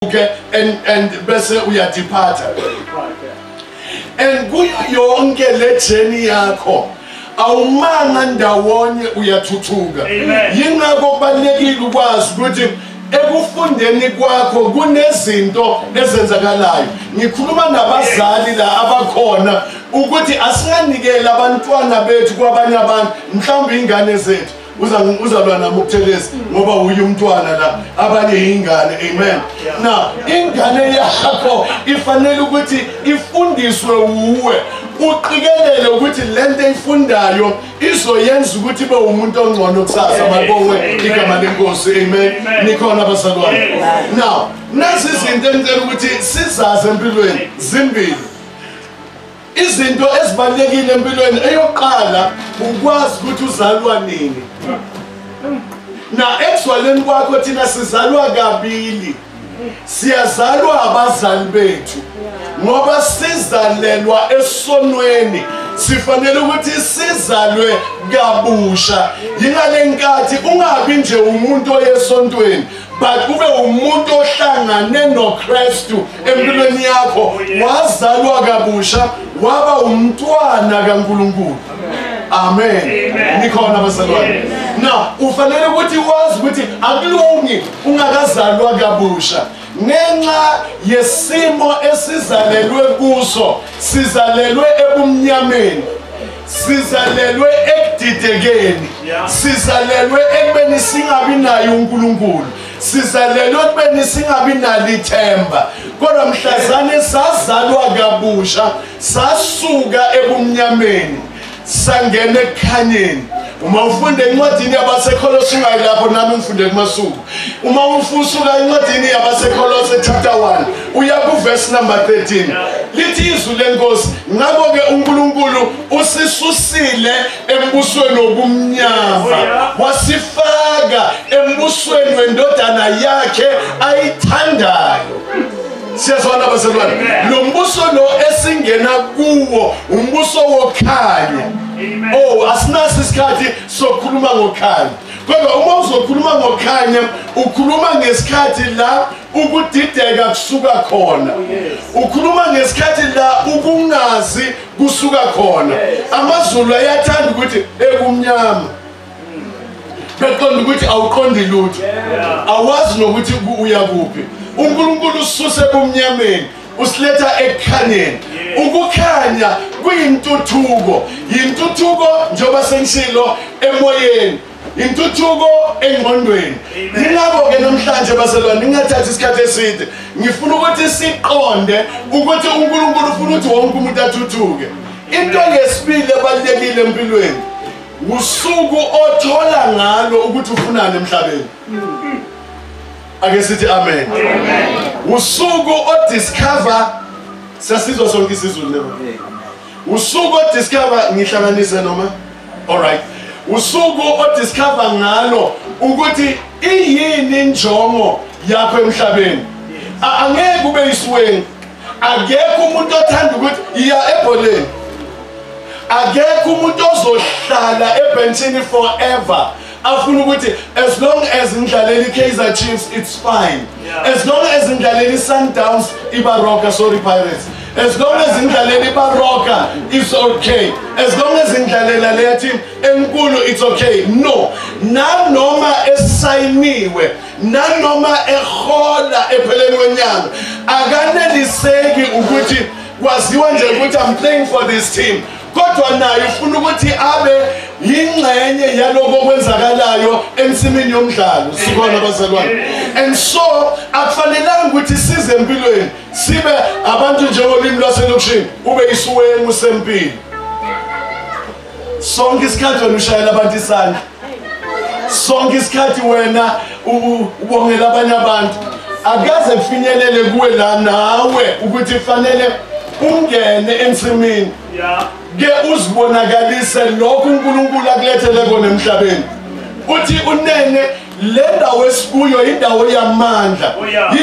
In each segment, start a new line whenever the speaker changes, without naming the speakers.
and bese uyadepart. And kuyo yonke le journey yakho awumanga ndawonye uyathuthuka. Yingakho kubalekile ukwazi ukuthi ekufundeni kwakho kunezinto ezenzakalayo. Ngikhuluma nabazali la abakhona ukuthi asinganikele abantwana bethu kwabanye abantu, mhlawumbe ingane zethu uzalwa nami ukutheleza ngoba uyi umntwana la abanye ingane. Amen. Now ingane yakho ifanele ukuthi ifundiswe uwe, uqikelele ukuthi lento eyifundayo izoyenza ukuthi ibe umuntu ongcono kusasa. Mabonge igama lenkosi. Amen. Nikhona abazalwane. Now nazi izinto engicela ukuthi sizazi empilweni zimbili. Izinto ezibalekile empilweni, eyokuqala ukwazi ukuthi uzalwa nini. Na ekuzalweni kwakho thina sizalwa kabili. Siyazalwa abazali bethu ngoba sizalelwa esonweni, sifanele ukuthi sizalwe kabusha. Yingale nkathi ungabi nje umuntu oyesontweni, but ube umuntu ohlangane noKristu empilweni yakho, wazalwa kabusha, waba umntwana kaNkulunkulu. Amen. Nikhona abazalwane. Now ufanele ukuthi wazi ukuthi akulungi ungakazalwa kabusha ngenxa yesimo esizalelwe kuso. Sizalelwe ebumnyameni, sizalelwe ekudidekeni, sizalelwe ekubeni singabi naye uNkulunkulu, sizalelwe ekubeni singabi nalo ithemba. Kodwa mhlazane sazalwa kabusha, sasuka ebumnyameni sangena ekukhanyeni. Uma ufunda encwadini yabaseKolose lapho nami ngifunde kuMasuku, uma ufusuka encwadini yabaseKolose chapter 1 uya ku verse number 13, lithi izwi lenkosi, ngakho-ke uNkulunkulu usisusile embusweni wobumnyama wasifaka embusweni wendodana yakhe ayithandayo. Siyazwana abazalwane, lo mbuso lo esingena kuwo umbuso wokhanya. Oh, asinasi isikhathi sokukhuluma ngokhanya. Kodwa uma uzokhuluma ngokhanya, ukhuluma ngesikhathi la ukudideka kusuka khona. Ukhuluma ngesikhathi la ukungazi kusuka khona. AmaZulu ayathanda ukuthi ekumnyama. Beqonda ukuthi awuqondi lutho. Awazi nokuthi uya kuphi. uNkulunkulu ususe ebumnyameni usiletha ekukhanyeni. Ukukhanya kuyintuthuko, yintuthuko njengoba sengishilo emoyeni, intuthuko engqondweni. Yingakho-ke namhlanje baselwane ngingathathi isikhathi eside, ngifuna ukuthi siqonde ukuthi uNkulunkulu ufuna ukuthi wonke umuntu athuthuke. Into yesibili ebalulekile empilweni, usuku othola ngalo ukuthi ufunani emhlabeni. Ake sithi amen. Usuku odiscover, sasizwa sonke isizulu lelo. Usuku odiscover ngihlanganise noma? Alright. Usuku odiscover ngalo ukuthi iyini injongo yakho emhlabeni. Angeke ube yisiweni. Akekho umuntu othanda ukuthi iya ebholeni. Akekho umuntu ozohlala ebenchini forever. Afuna ukuthi as long as ngidlalela iKaizer Chiefs it's fine. As long as ngidlalela Sundowns iBaroka, sorry Pirates. As long as ngidlalela iBaroka it's okay. As long as ngidlalela leya team enkulu it's okay. No. Nanoma esayiniwe, nanoma ehola epheleni kwenyanga, akaneliseki ukuthi kwaziwa nje ukuthi I'm playing for this team. Kodwa naye ufuna ukuthi abe yingxenye yaloko okwenzakalayo emsimini yomdlalo. Sibona abazalwane. And so akufanelanga ukuthi size empilweni sibe abantu njengolimi lwaselokishini ube yisiwengu sempilo. Sonke isikhathi wena ushayela abantu isandla, sonke isikhathi wena ubongela abanye abantu, akaze kufinyelele kuwe la nawe ukuthi kufanele ungene ensimini. Ke uzibonakalise lokhu uNkulunkulu akulethele kona emhlabeni. Uthi unene le ndawo esikuyo indawo yamandla,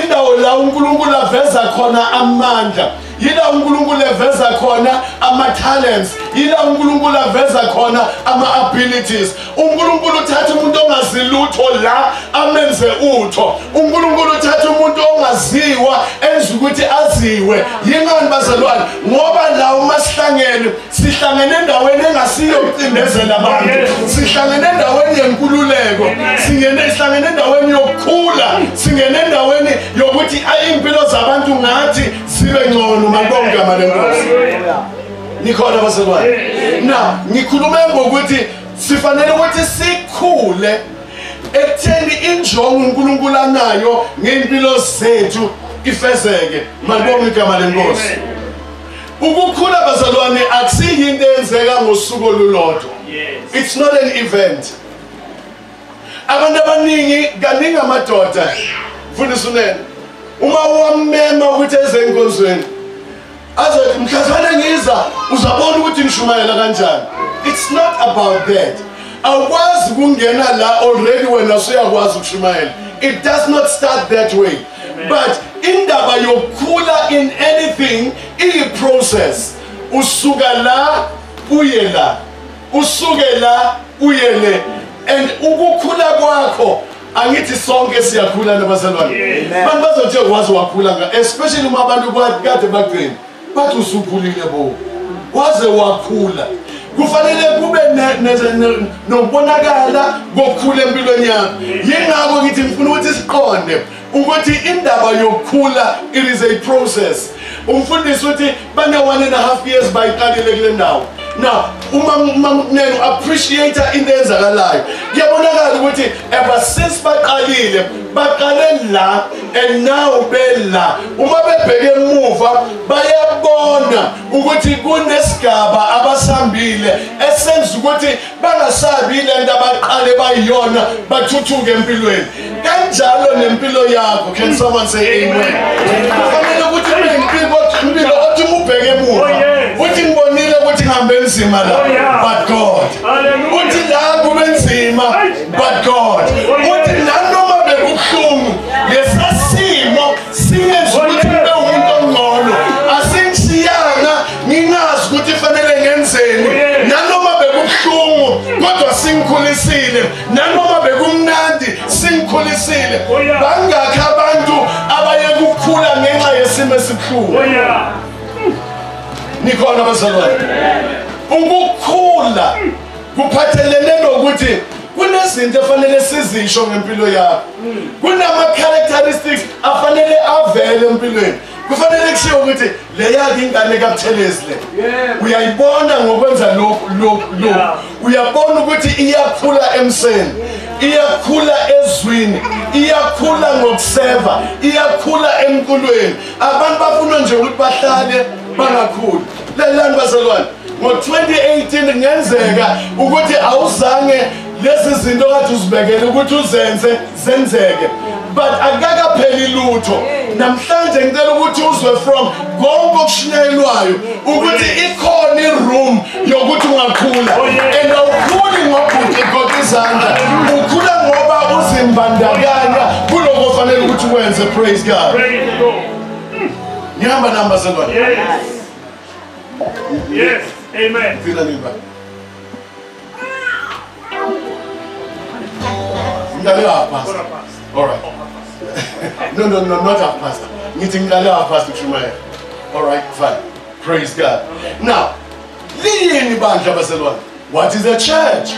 indawo la uNkulunkulu aveza khona amandla, yila uNkulunkulu eveza khona ama-talents, yila uNkulunkulu aveza khona ama-abilities. uNkulunkulu uthatha umuntu ongazilutho la amenze utho. uNkulunkulu uthatha umuntu ongaziwa enza ukuthi aziwe. Yingani bazalwane? Ngoba la uma sihlangene endaweni engasiyo ukucindezela abantu, sihlangene endaweni yenkululeko, sihlangene endaweni yokukhula, singene endaweni yokuthi impilo zabantu ngathi zibe ngcono. Mabonke igama leNkosi. Nikhona bazalwane? Na ngikhuluma ngokuthi sifanele ukuthi sikhule ekutheni injongo uNkulunkulu anayo ngempilo zethu ifezeke. Mabonke igama leNkosi. Ukukhula bazalwane akusiyinto eyenzeka ngosuku olulodwa. It's not an event. Abantu abaningi kaningi amadoda mfundisi unene uma wamema ukuthi eze enkonzweni azothi mhlazana ngiza uzabona ukuthi ngishumayela kanjani. It's not about that. Awukwazi ukungena la already wena usuyakwazi ukushumayela. It does not start that way. But indaba yokukhula in anything i-process. Usuka la uye la, usuke la uye le. And ukukhula kwakho angithi sonke siyakhula nabazalwane. Abantu bazothi wazi wakhula especially uma abantu kade bagcina bathi usukhulile bo. Waze wakhula. Kufanele kube nokubonakala kokukhula empilweni yakho. Yingakho ngithi ngifuna ukuthi siqonde ukuthi indaba yokukhula it is a process. Umfundisi uthi bane 1.5 years bayiqalile kule ndawo. Now uma nenu appreciate into eyenzakalayo kuyabonakala ukuthi ever since baqale la and now bela uma bebheke emuva bayabona ukuthi kunesigaba abasambile esenza ukuthi bangasabi lento abaqale bayiyona bathuthuke empilweni. Kanjalo nempilo yakho. Can someone say amen? Kufanele ukuthi impilo othi ubheke emuva uthi ngibonile ukuthi ngihambe nzima la, but God. Uthi la kube nzima, but God. Uthi nanoma bekubuhlungu lesasimo singenza ukuthi ube umuntu ongcono. Asingishiyanga ngingazi ukuthi fanele ngenzeni. Nanoma bekubuhlungu kodwa singikhulisile, nanoma bekumnandi singikhulisile. Bangakho abantu abaye ukukhula ngenxa yesimo esibuhlungu. Nikhona bazalwane? Ukukhula kuphathelene nokuthi kunezinto efanele sizisho ngempilo yakho. Kunama characteristics afanele avele empilweni. Kufanele kushiwo ukuthi le yakho ingane kaButhelezi le. Uyayibona ngokwenza lokhu. Uyabona ukuthi iyakhula emseni, iyakhula ezwini, iyakhula ngokuseva, iyakhula emkulweni. Abantu bafuna nje ukuthi bahlale bangakhuli. Lelani bazalwane, ngo-2018 ngenzeka ukuthi awuzange lezi zinto kade uzibekele ukuthi zenzeke. But akakapheli lutho. Namhlanje ngicela ukuthi uzwe from konke okushinyelwayo ukuthi ikhona i-room yokuthi ungakhula. And awukhuli ngokugoqa izandla, ukhula ngoba uzimbandakanya kuloko ofanele ukuthi wenze. Praise God. Ngihamba namba bazalwane.
Yes. Amen.
All right. No, not our pastor. Meeting our pastor Shumaya. All right, fine. Praise God. Now, what is a church?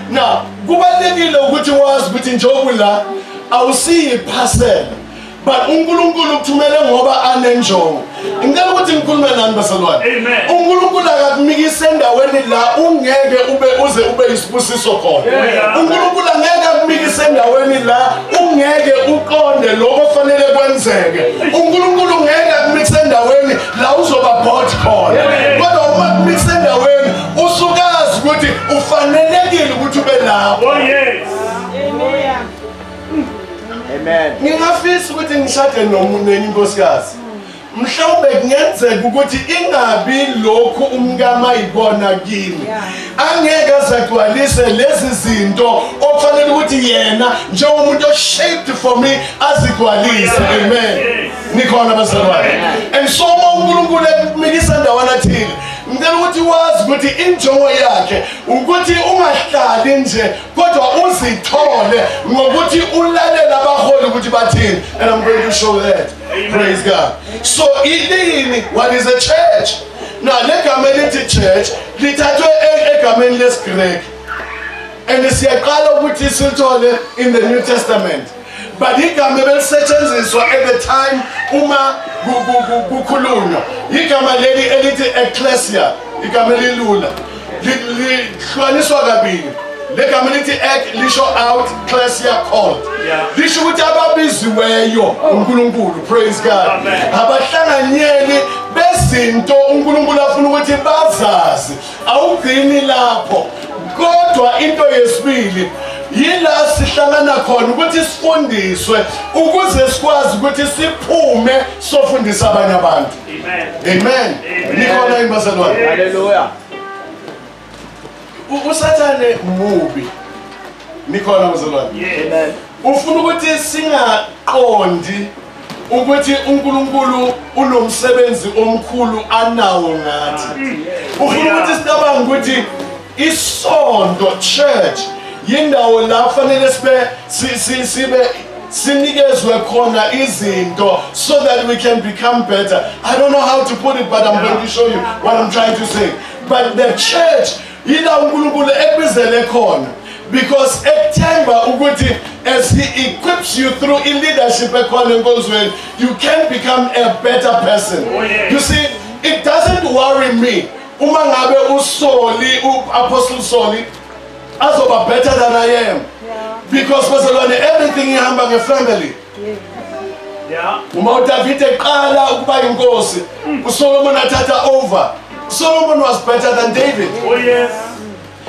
Now, kubalekile ukuthi wazi ukuthi njengoba la awusiyi parcel. But uNkulunkulu ukuthumele ngoba anenjongo. Ngicela ukuthi ngikhulume nani bazalwane. uNkulunkulu akakumikisa endaweni la ungeke ube isibusiso khona. uNkulunkulu angeke akumikisa endaweni la ungeke uqonde lokho kufanele kwenzeke. uNkulunkulu ngeke akumikisa endaweni la uzoba bored khona. Kodwa uma akumikisa endaweni usukazi ukuthi ufanelekile ukuthi ube lapho.
Oh yes.
Amen.
Ngingafisa ukuthi ngishade nomuntu inkosikazi. Mhlawumbe kungenzeka ukuthi ingabi lokhu umkama ayibona kimi. Angeke azagcwalise lezi zinto okufanele ukuthi yena njengomuntu shaped for me azigcwalise. Amen. Nikhona bazalwane. And so uNkulunkulu ukuthi injongo yakhe ukuthi ungahlali nje kodwa uzithole ngokuthi ulalela abaholi ukuthi bathini. And I'm going to show that. Amen. Praise God. So what is a church? Now legama elithi church lithathwe egameni lesiGreek and siyaqala ukuthi silithole in the New Testament. But igama belisetshenziswa at the time uma kukhulunywa igama leli elithi ecclesia, igama elilula lihlukaniswa kabili. Legama elithi ek lisho out, ecclesia called. Lisho ukuthi ababiziweyo uNkulunkulu. Praise God. Abahlanganyeli bezinto uNkulunkulu afuna ukuthi bazazi. Awugcini lapho. Kodwa into yesibili yila sihlangana khona ukuthi sifundiswe ukuze sikwazi ukuthi siphume sofundisa abanye abantu. Amen. Nikhona imbazalwane.
Hallelujah.
Usathane mubi. Nikhona bazalwane.
Amen.
Ufuna ukuthi singaqondi ukuthi uNkulunkulu unomsebenzi omkhulu anawo ngathi. Ufuna ukuthi sicabange ukuthi isonto, church, yindawo la kufanele sibe sinikezwe khona izinto so that we can become better. I don't know how to put it, but I'm going to show you what I'm trying to say. But the church yila uNkulunkulu ekubizele khona, because ekuthemba ukuthi as he equips you through in leadership ekhona enkonzweni, you can become a better person. You see, it doesn't worry me uma ngabe uSoli, Apostle Soli azoba better than I am, because bazalwane everything ihamba nge-family. Uma uDavid eqala ukuba inkosi, uSolomon athatha over. Solomon was better than David.
Oh yes.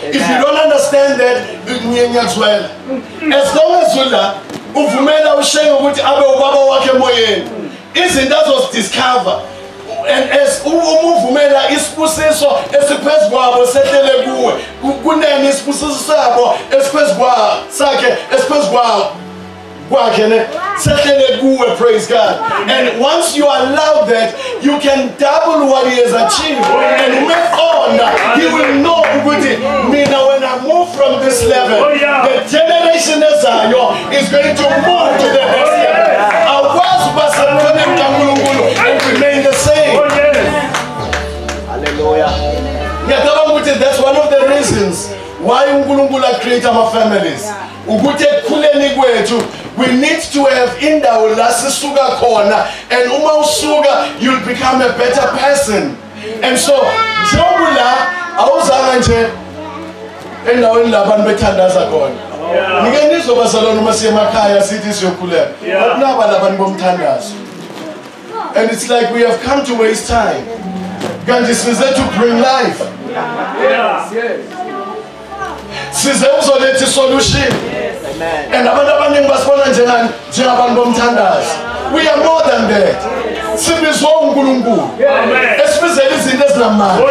If you don't understand that, ngiyazwela. As long as ula uvumela uShenge ukuthi abe ubaba wakhe emoyeni, izinto azozidiscover. And as umuvumela isibusiso esiphezu kwabo sehlele kuwe, kunene isibusiso sabo esiphezu sakhe esiphezu kwakhe ne sehlele kuwe. Praise God. And once you allow that, you can double what he has achieved. And he will know ukuthi mina when I move from this level, the generation ezayo is going to move to the next level. Awukwazi uba uNkulunkulu and remain the same.
Hallelujah.
That's one of the reasons why uNkulunkulu created our families. Ukuthi ekukhuleni kwethu, we need to have indawo la sisuka khona, and uma usuka you'll become a better person. And so njengoba awuzanga nje endaweni la abantu bethandaza khona. Ngike nizobazalwana uma siya emakhaya sithi siyokhuleka. Kunaba labantu bomthandazo. And it's like we have come to waste time. Kanti size to bring life. Size uzoletha solution. And abantu abaningi basibona njengabantu bomthandazo. We are more than that. Sibizwa uNkulunkulu. Esibizela izinto ezinamandla.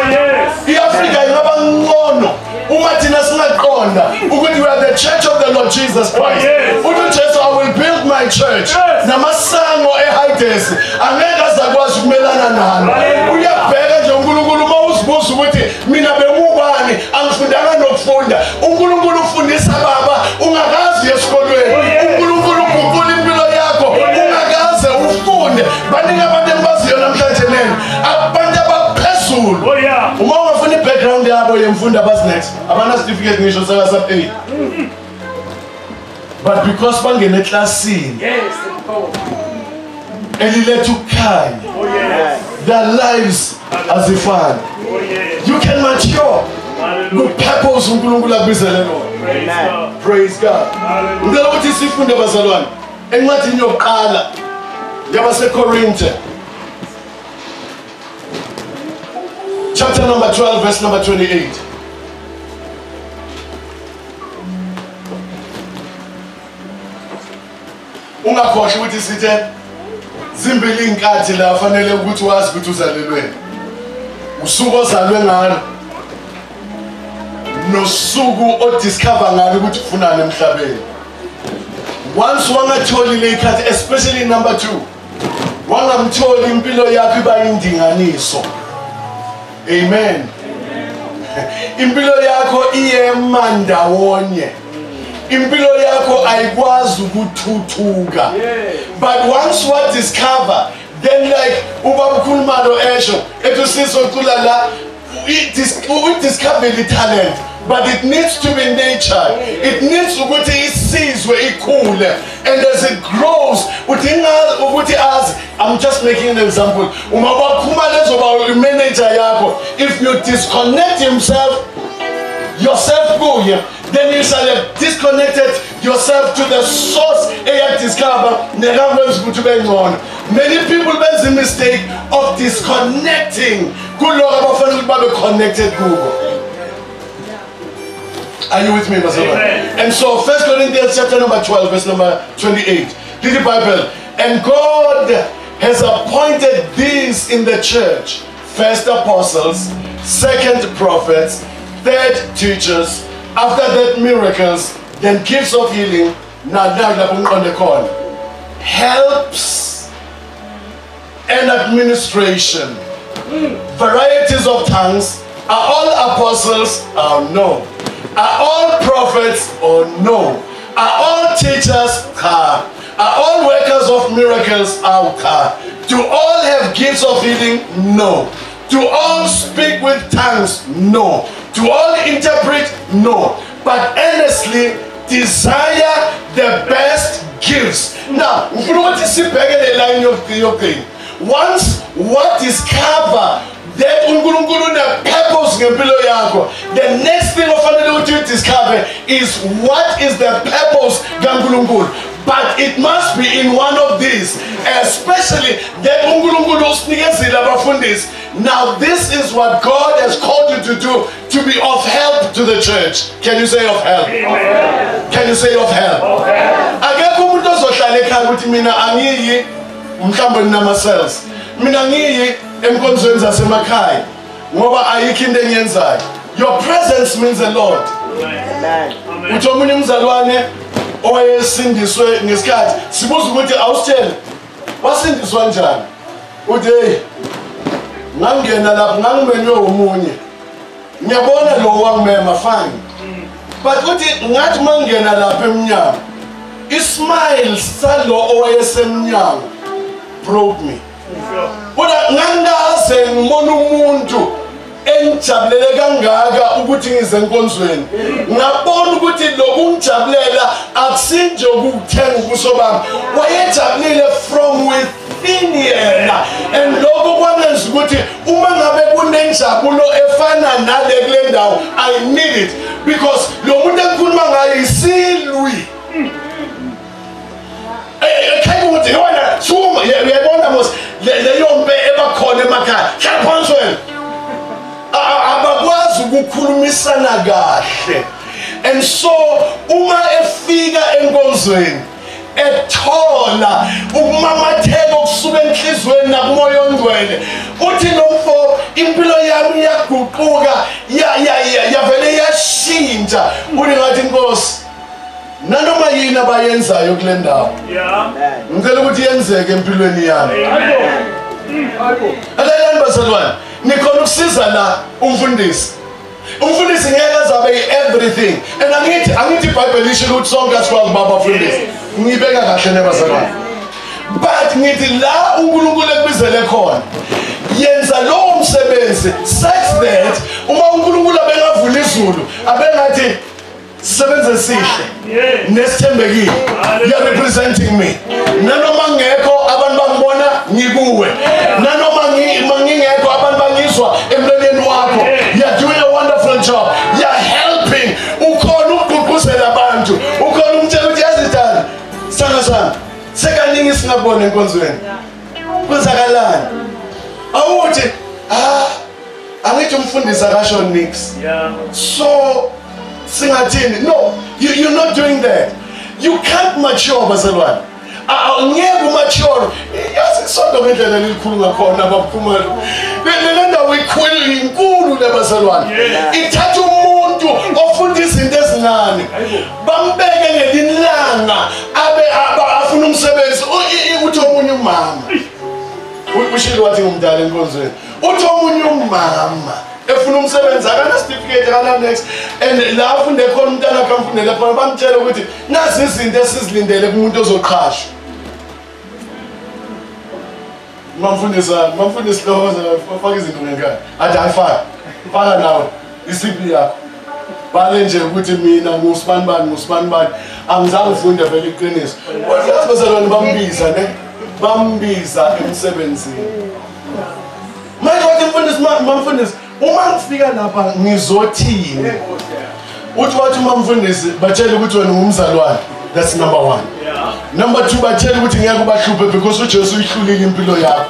iAfrika ingaba ngcono uma thina singaqonda ukuthi we are the church of the Lord Jesus Christ. UJesu, I will build my church. Namasango eHides angeke azakwazi ukumelana nalo. Uyabheka nje uNkulunkulu uma uzibuza ukuthi mina bengubani, angifundanga nokufunda. uNkulunkulu ufundisa baba ungakazi esikolweni. uNkulunkulu uguqula impilo yakho ungakaze ufunde. Baningi abantu engibaziyo namhlanje nene abantu abaphezulu. Uma ungafuna i-background yabo yemfundo abazinext abana certificate ngisho saka-sub 8, but because bangene eklasini eliletha ukukhanya, their lives azifani. You can mature with purpose uNkulunkulu akubizele lona. Praise God. Ngicela ukuthi sifunde bazalwane encwadini yokuqala yabaseKorinte, chapter number 12, verse number 28. Ungakhohlwa ukuthi sithe zimbili inkathi la fanele ukuthi wazi ukuthi uzalelweni. Usuku ozalwe ngalo nosuku odiscover ngalo ukuthi ufunani emhlabeni. Once wangatholi le ikhathi, especially number 2, wangamtholi impilo yakho iba indinganiso. Amen. impilo yakho iyemandawonye. Impilo yakho ayikwazi ukuthuthuka. But once what discover, then like ubaba ukhuluma lo esho etusiso cula la we discover the talent, but it needs to be nurtured. It needs ukuthi isizwe ikhule, and as it grows I'm just making an example. Uma baphuma lezo manager yakho, if you disconnect yourself kuye, then you shall have disconnected yourself to the source. Many people make the mistake of disconnecting. Connected. Are you with me, Pastor? And so 1 Corinthians chapter number 12, verse number 28. Read the Bible. And God has appointed these in the church: first apostles, second prophets, third teachers, after that miracles, then gifts of healing, helps and administration, varieties of tongues. Are all apostles? No. Are all prophets? No. Are all teachers? Are all workers of miracles? Do all have gifts of healing? No. Do all speak with tongues? No. Do all interpret? No. But earnestly desire the best gifts. Now, if you want to see back in the line of your thing, once what is covered, that purpose, the next thing of you discover is what is the purpose. But it must be in one of these, especially that now this is what God has called you to do, to be of help to the church. Can you say of help? Amen. Can you say of help? Your presence means a lot. Amen. Oyesindiswe ngesikhathi sibuza ukuthi awusitshela wasindiswa kanjani uthi ngangena lapho ngangimenywe umunye ngiyabona lo wangimema fine but uthi ngathi mangena lapha emnyango ismile salo owayesemnyango broke me kodwa ngangaze ngibona umuntu engijabulele kangaka ukuthi ngize enkonzweni ngabona ukuthi lokungijabulela akusinje ukuthenga ubuso bami wayejabulile from within yena and lokho kwangenza ukuthi uma ngabe kunenjabulo efana nale kule ndawo I need it because lo muntu engikhuluma ngayo isilwi ekhaya ukuthi yona suma uyabona mos le yombe ebakhona emakhaya hlala phansi wena abakwazi ukukhulumisana kahle and so uma efika enkonzweni ethola ukumamatheka okusuka enhlizweni nakumoya ongcwele uthi nomfo impilo yami iyaguquka yavele yashintsha uthi ngathi Nkosi nanoma yini abayenzayo kule ndawo ngicela ukuthi yenzeke empilweni yami alalani bazalwane nikhona ukusiza la umfundisi ngeke azabe everything and angithi iBhayibheli lisho ukuthi sonke asikwazi babafundisi ngibeka kahle nebazalwane but ngithi la uNkulunkulu ekubizele khona yenza lowo msebenzi such that uma uNkulunkulu abengavula izulu abengathi sebenze sihle nesithembekile you are representing me nanoma ngekho abantu bangibona ngikuwe nanoma ngingekho abantu bangizwa emlonyeni wakho you are doing a wonderful job you are helping ukhona ukugqugquzela abantu ukhona umtshela ukuthi yazidala sanga sekaningi singabona enkonzweni kwenzakalani awuthi angithi umfundisi akasho nix so singathini no you're not doing that you can't mature bazalwane ngeke umature yazi sonto ngendlela lelikhulu ngakhona abaphuma le ndawo inkulu lebazalwane ithatha umuntu ofunda izinto ezincane bambeke ngelinlanga afuna umsebenzi uthi omunye umama ushilo wathi ngumdala enkonzweni uthi omunye umama efuna umsebenzi akana certificate akana next and la afunde khona umntana akamfundele khona bamtshela ukuthi nazi izinto esizilindele kumuntu ozoqhashwa. Mamfundisi lo ufaka izinto ngekhaya athi ayifaka faka nawe iCV yakho bale nje ukuthi mina ngusibani bani angizange ufunde vele iqiniso kodwa bazalwane bambiza emsebenzini manje wathi mfundisi uma ngifika lapha ngizothini uthi wathi umfundisi batshela ukuthi wena ungumzalwane. That's number 1. Yeah. Number 2, batshela ukuthi ngeke ubahluphe because uJesu uyihlulile impilo yakho.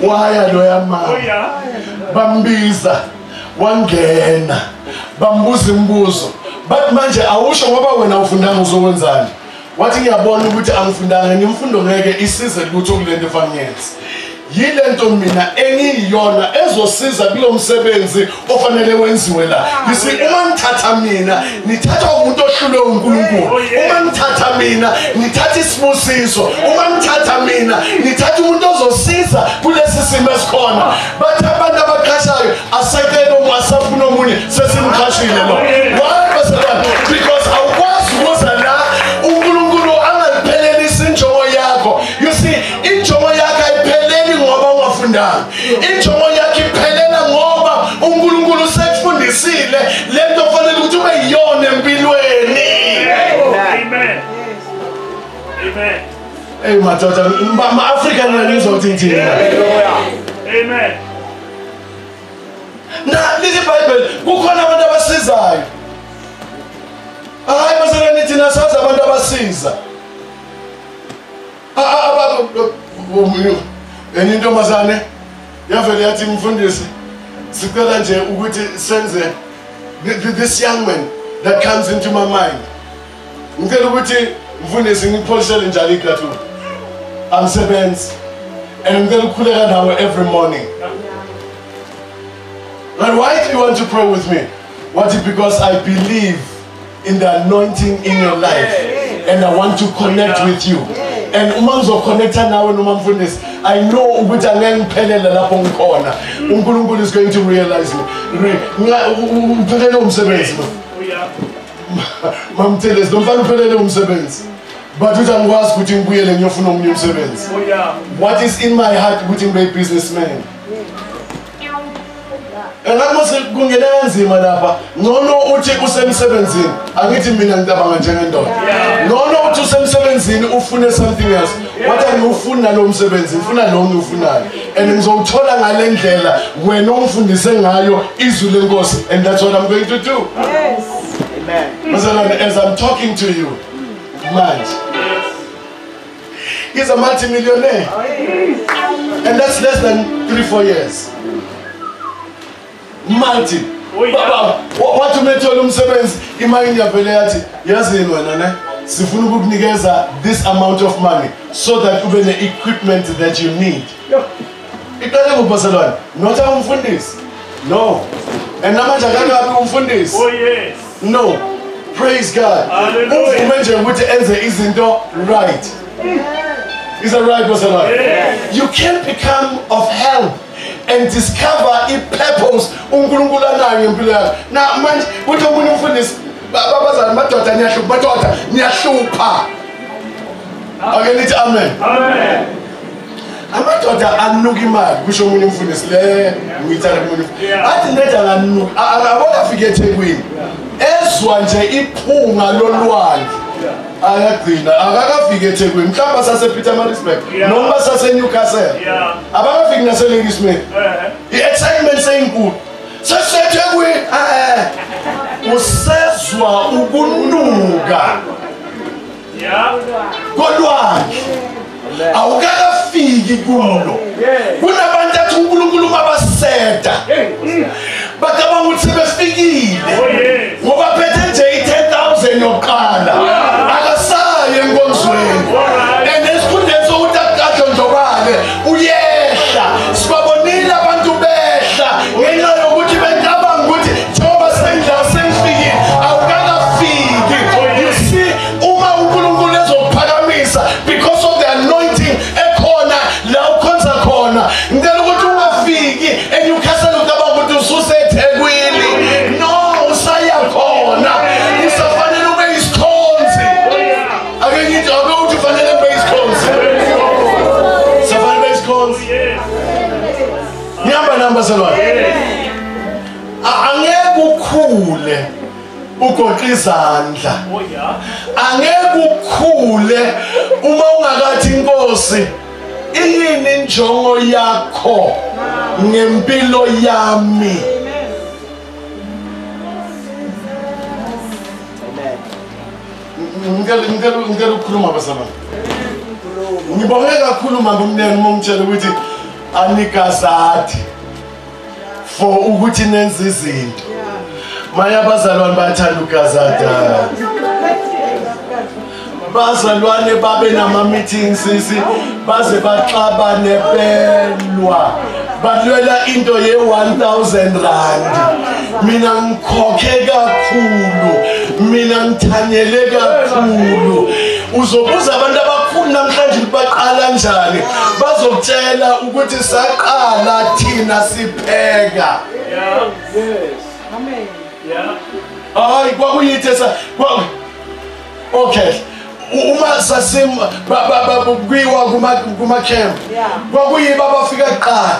Waya lo yama. Bambiza wangena bambuza imibuzo but manje awusho ngoba wena ufundanga uzokwenzani. Wathi ngiyabona ukuthi angifundanga nimfundo ngeke isize lutho kulento efanyenze. Yile nto mina engiyona ezosiza kulo msebenzi ofanele wenziwe la. Yisi uma ngithatha mina nithatha umuntu ohlulwe uNkulunkulu. Uma ngithatha mina nithatha isibusiso. Uma ngithatha mina nithatha umuntu ozosiza kulesi simo esikhona. Bathi abantu abaqashayo asekele umasafuna omunye sesimqashile lo. Why basebenza? Because awukwazi ukuza la uNkulunkulu angayiphelelisa injongo yakho. You see injongo yakho ayipheleli ngoba ungafundanga. Injongo yakho iphelela ngoba uNkulunkulu sekufundisile lento ofanele ukuthi ube yiyona empilweni. Amen. Amen. Hey madoda ma-Afrika ngizothi thina. Amen. Na leli Bible kukhona abantu abasizayo. Hayi bazalwane thina sazi abantu abasiza. Enye intombazane yavele yathi mfundisi sicela nje ukuthi senze this young man that comes into my mind. Ngicela ukuthi mfundisi ngipholisele njalo igathu. Angisebenzi and ngicela ukukhuleka nawe every morning. And why do you want to pray with me? What is because I believe in the anointing in your life and I want to connect with you. And uma ngizoconnecta nawe noma mfundisi I know ukuthi angeke ngiphelele lapho ngikhona. uNkulunkulu is going to realize me. Uphelele umsebenzi lo. Mamthelezi nomfana uphelele umsebenzi. But uthi angikwazi ukuthi ngibuyele ngiyofuna omunye umsebenzi. What is in my heart ukuthi ngibe businessman. Engathi kungena kanzima lapha. Ngcono uthi usemsebenzini. Angithi mina ngicabanga njengendoda. Ngcono uthi usemsebenzini ufune something else. Wathi angifuna lo msebenzi, ngifuna lo ngiwufunayo. And ngizowuthola ngale ndlela wena ongifundise ngayo izwi lenkosi and that's what I'm going to do. Yes. Amen. As I'm talking to you, man. He's a multi-millionaire. And that's less than 3-4 years. Multi. Baba, what umethola umsebenzi imali yavele yathi yazini wena ne sifuna ukukunikeza this amount of money so that ube ne equipment that you need. Iqale ngobazalwane not umfundisi. No. And namanje akakabi umfundisi. Oh yes. No. Praise God. Uvume nje ukuthi enze izinto right. Is that right, bazalwane? You can't become of help and discover a purpose uNkulunkulu anayo ngempilo yakho. Na manje uthi umuntu umfundisi babazana madoda niyahlupha. Ake nithi amen. Amen. Amadoda anuka imali kusho umuntu umfundisi le ngiyithanda umuntu. Athi neda nganuka akabona afike eThekwini. Ezwa nje iphunga lolwandle. Ayagcina akakafika eThekwini mhlawumbe sasePietermaritzburg noma saseNewcastle abakafiki naseLadysmith i-excitement seyinkulu saseThekwini usezwa ukunuka kolwandle awukakafiki kulo kunabantu athi uNkulunkulu mabaseta bacabanga ukuthi sebefikile ngoba phethe nje i-10,000 yokuqala akasaye enkonzweni and esikhundleni sokuthi akadlondlobale uyehla sibabonile abantu behla ngenxa yokuthi becabanga ukuthi njengoba sengifikile awukakafiki. You see uma uNkulunkulu ezokuphakamisa because of the anointing ekhona la ukhonza khona ngicela ukuthi ungafiki response. Ngihamba namba selwane. Angeke ukhule ugoqa izandla. Angeke ukhule uma ungakathi inkosi iyini injongo yakho ngempilo yami. Ngicela ukukhuluma basaba. Ngibonge kakhulu mama umnene umtshela ukuthi anikazati for ukuthi nenze izinto. Maya abazalwane bayathanda ukazata. Bazalwane babe nama meetings sisi baze baxabane belwa. Balwela into ye 1000 rand. Mina ngikhokhe kakhulu. Mina ngithanyele kakhulu. Uzobuza abantu abakhulu namhlanje baqala njani. Bazokutshela ukuthi saqala thina sipheka.
Yes. Amen. Yeah.
Hayi kwakuyithe sa okay. Uma sasim kuyiwa kuma camp. Kwakuyiba bafika kuqala.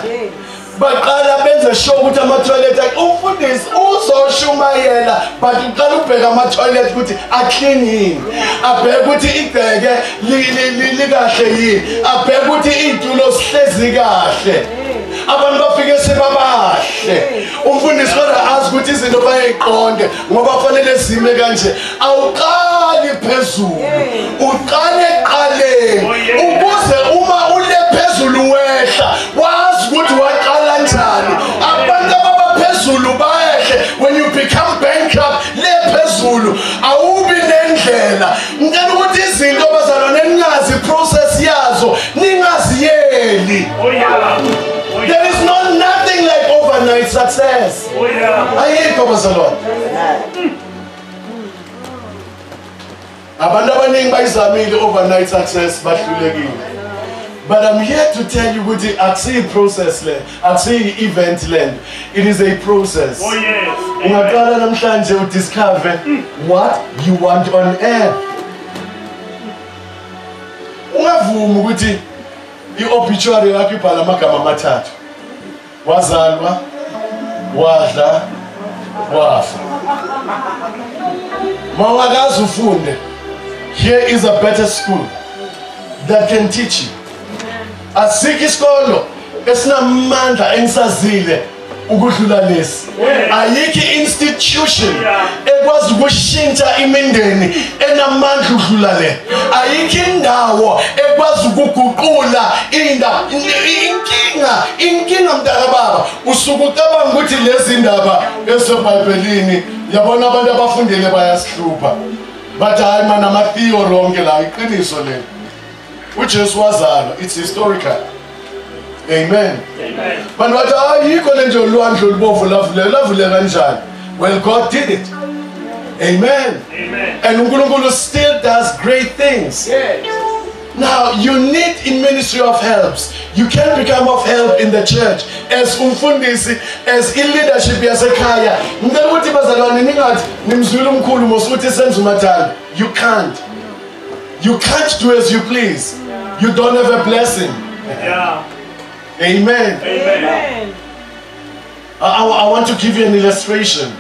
Baqala benze sure ukuthi ama toilet umfundisi uzoshumayela but uqala ubheka ama toilet ukuthi a clean yini. Abheka ukuthi ibheke likahle yini. Abheka ukuthi izitulo sihlezi kahle. Abantu bafike sebabahle. Umfundisi kodwa azi ukuthi izinto bayayiqonde ngoba kufanele zime kanje. Awuqali phezulu. Uqale eqaleni. Ukuze uma ule phezulu wehla wazi ukuthi waqala njani. Abantu abaphezulu bayehle when you become bankrupt le phezulu awubi nendlela. Ngicela ukuthi izinto bazalwane ningazi process yazo ningaziyeli. There is nothing like overnight success. Ayikho bazalwane. Abantu abaningi bayizamile overnight success bahlulekile. But I'm here to tell you ukuthi akusiyi process le, akusiyi event land. It is a process. Ungaqala namhlanje udiscover what you want on earth. Ungavumi ukuthi i-obituary yakho ibhala amagama amathathu. Wazalwa, wadla, wafa. Mawakazi ufunde. Here is a better school that can teach you. Asikho isikolo esinamandla engisazile ukudlula lesi. Ayikho institution ekwazi ukushintsha imindeni enamandla ukudlula le. Ayikho indawo ekwazi ukuguqula inkinga mntaka baba. Usuku ucabanga ukuthi lezi ndaba eseBhayibhelini yabona abantu abafundile bayasihlupha. But hayi mana ama-theory onke la iqiniso le. UJesu wazalwa, it's historical. Amen. Amen. But what ayikho le nje olwandle olubovu lavule kanjani? Well, God did it. Amen. Amen. And uNkulunkulu still does great things. Yes. Now you need in ministry of helps. You can become of help in the church as umfundisi, as in leadership yasekhaya. Ngicela ukuthi bazalwane ningathi nimzwile umkhulu mosuthi senze umathanda. You can't. You can't do as you please. You don't have a blessing. Yeah. Amen. Amen. I want to give you an illustration.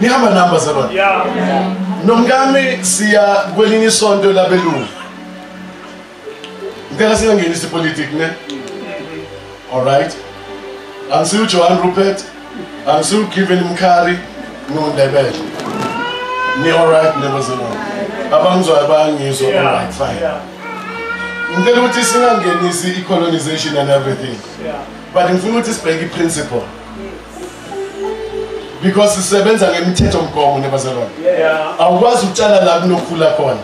Nihamba numbers about. Yeah. Nomngami siya kwelinye isonto labelungu. Ngicela singangenisi politics ne? All right. Angisiyo Johan Rupert. Angisiyo Given Mkhari noNdebele. Ni all right nebazalwane. Abangizwa abangizwa all right fine. Ngicela ukuthi singangenisi colonization and everything. But ngifuna ukuthi sibheke iprinciple. Because sisebenza ngemithetho mgomo nebazalwane. Awukwazi ukutshala la kunokhula khona.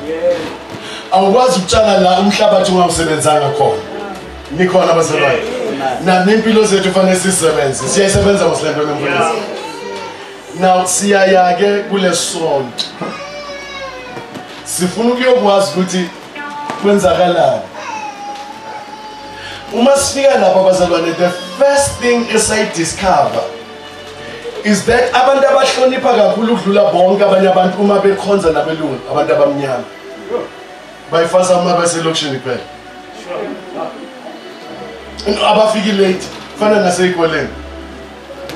Awukwazi ukutshala la umhlabathi ungawusebenzanga khona. Nikhona bazalwane. Na nempilo zethu kufanele sisebenze. Siyayisebenza moslento nemfundisi. Now siyaya ke kulesonto. Sifuna ukuyokwazi ukuthi kwenzakalani. Uma sifika lapha bazalwane, the first thing esayidiscover is that abantu abahlonipha kakhulu ukudlula bonke abanye abantu uma bekhonza nabelungu abantu abamnyama. Bayifasa uma baselokishini kuphela. abafiki late fana naseykoleni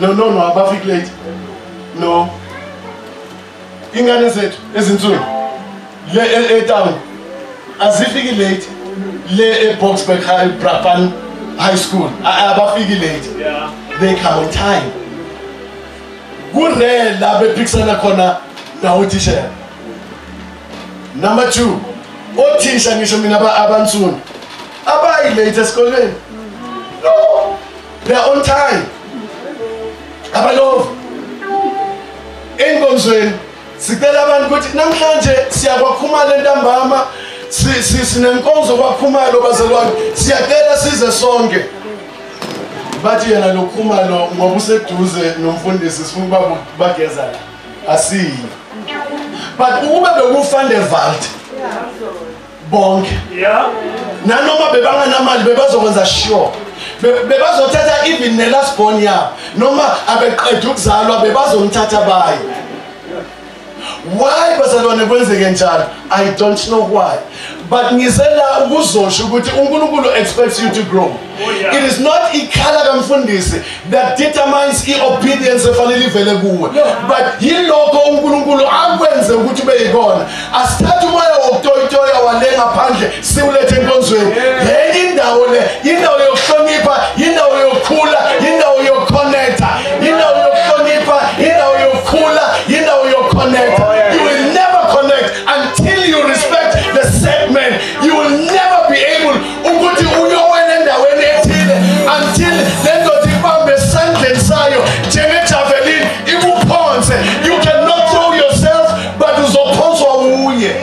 no abafiki late no ingane zethu ezinsuku le town azifiki late le Boksburg High Brabant High School abafiki late.
Yeah.
They come on time. Kure la bephikisana khona nawo teacher. Number 2, othisha ngisho mina abansundu abayi late esikoleni. No, they are on time. Abalovu enkonzweni sicela abantu ukuthi namhlanje siyakwakhumala entambama sinenkonzo kwakhumalo bazalwane siyacela size sonke. Bathi yena lokhumalo ngoba useduze nomfundisi sifuna bageza la asiyi. But ukube bekufande Valt bonke nanoma bebanganamali bebazokwenza sure bebazothatha even nelast born yabo noma abeqeda ukuzalwa bebazomthatha bayi. Why bazalwane kwenzeke njalo? I don't know why. But ngizela ukuzosho ukuthi uNkulunkulu expects you to grow. It is not ikhala kamfundisi that determines obedience efanele ivele kuwe. But yiloko uNkulunkulu akwenze ukuthi ube yikona. Asithatha umoya wokutoyitoya wale ngaphandle siwulethe enkonzweni. Le indawo le, indawo yokuhlonipha, indawo yokukhula, indawo yokukonnecta, indawo yokuhlonipha, indawo yokukhula, indawo yokukonnecta. You will never connect until you respect the set man. You will never be able ukuthi uyowena endaweni ethile until lento ibambe esandleni sayo njengejavelin ikuphonse. You cannot throw yourself but uzophonswa uye.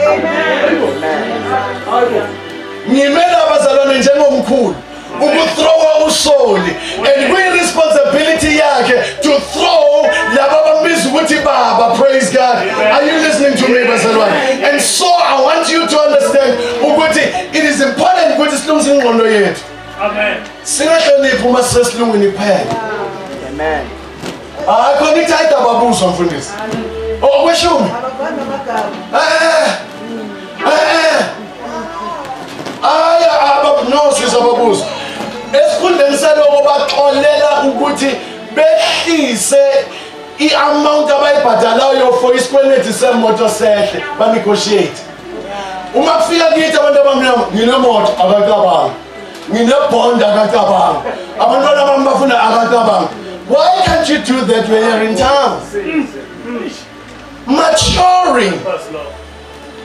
Ngimela abazalwane njengomkhulu ukuthrowa usoli and we responsibility yakhe to throw laba bambiza ukuthi baba. Praise God. Are you listening to me bazalwane? And so I want you to understand ukuthi it is important ukuthi silungise ingqondo yethu.
Amen.
Singahloniphi uma sesilungini phela.
Amen.
Khona ithayida babuzwa mfundisi. Okweshumi. No sizababuzwa. Esifundeni saloko baxolela ukuthi behlise i-amount abayibhadalayo for isikweleti semoto sehle ba negotiate. Uma kufika kithi abantu abamnyama nginemoto akacabanga, nginebond akacabanga, abantwana bami bafuna akacabanga. Why can't you do that when you're in town? Maturing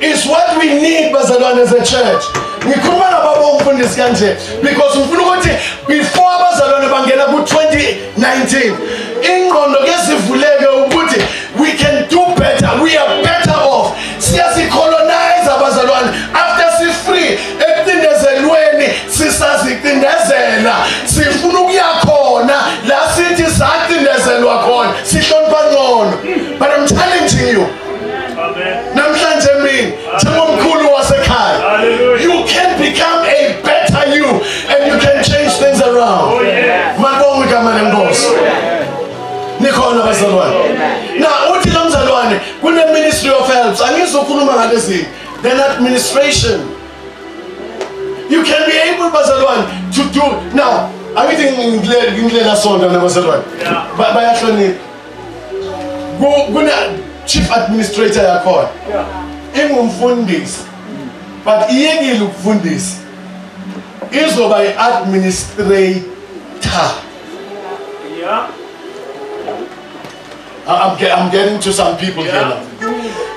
is what we need bazalwane as a church. Ngikhuluma nababo umfundisi kanje because ngifuna ukuthi before abazalwane bangena ku 2019 ingqondo ke sivuleke ukuthi we can do better, we are better off. Siyasicolonize abazalwane after si free ekucindezelweni sisazicindezela sifuna ukuyakhona la sithi sacindezelwa khona sihlonipha ngcono. But I'm challenging you. Namhlanje mina njengomkhulu wasekhaya, you can become a better you and you can change things around. Mabonga igama lenkosi. Nikhona bazalwane. Na uthi lo mzalwane kune ministry of helps angizokhuluma ngalezi then administration. You can be able bazalwane to do now. Everything ngidlela sonto nabazalwane. Bayahlonipha. Kuna chief administrator yakhona ingumfundisi but iyekile ukufundisa izoba i-administrator. I'm getting to some people here now.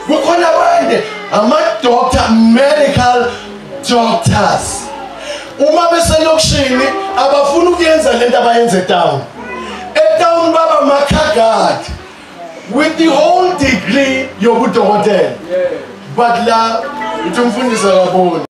Kukhona abanye ama-doctor, medical doctors uma beselokishini abafuna ukuyenza lento abayenza etown. Etown baba makhagadi with the whole degree yobudokotela. But la uthi umfundisi akaboni.